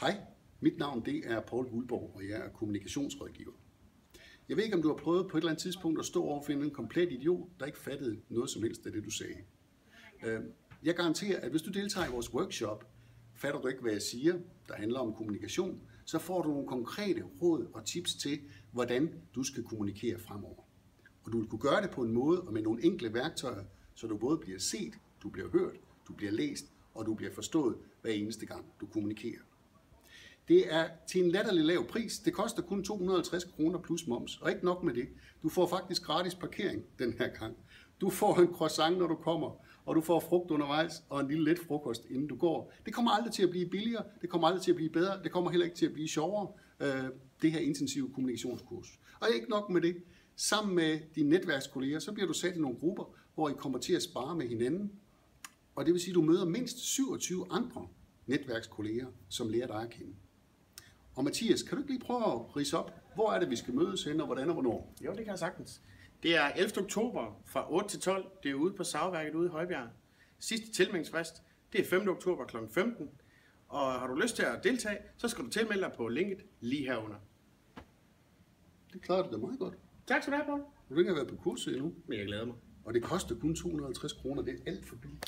Hej, mit navn det er Poul Guldborg, og jeg er kommunikationsrådgiver. Jeg ved ikke, om du har prøvet på et eller andet tidspunkt at stå overfor en komplet idiot, der ikke fattede noget som helst af det, du sagde. Jeg garanterer, at hvis du deltager i vores workshop, fatter du ikke, hvad jeg siger, der handler om kommunikation, så får du nogle konkrete råd og tips til, hvordan du skal kommunikere fremover. Og du vil kunne gøre det på en måde og med nogle enkle værktøjer, så du både bliver set, du bliver hørt, du bliver læst, og du bliver forstået hver eneste gang, du kommunikerer. Det er til en latterlig lav pris. Det koster kun 250 kroner plus moms, og ikke nok med det. Du får faktisk gratis parkering den her gang. Du får en croissant, når du kommer, og du får frugt undervejs og en lille let frokost, inden du går. Det kommer aldrig til at blive billigere, det kommer aldrig til at blive bedre, det kommer heller ikke til at blive sjovere, det her intensive kommunikationskurs. Og ikke nok med det. Sammen med dine netværkskolleger, så bliver du sat i nogle grupper, hvor I kommer til at spare med hinanden. Og det vil sige, at du møder mindst 27 andre netværkskolleger, som lærer dig at kende. Og Mathias, kan du ikke lige prøve at ridse op, hvor er det, vi skal mødes hen, og hvordan og hvornår? Jo, det kan jeg sagtens. Det er 11. oktober fra 8 til 12. Det er ude på Savværket ude i Højbjerg. Sidste tilmeldingsfrist, det er 5. oktober kl. 15. Og har du lyst til at deltage, så skal du tilmelde dig på linket lige herunder. Det klarer du da meget godt. Tak skal du have, Poul. Du har ikke været på kurset endnu, Men jeg glæder mig. og det koster kun 250 kroner. Det er alt for billigt.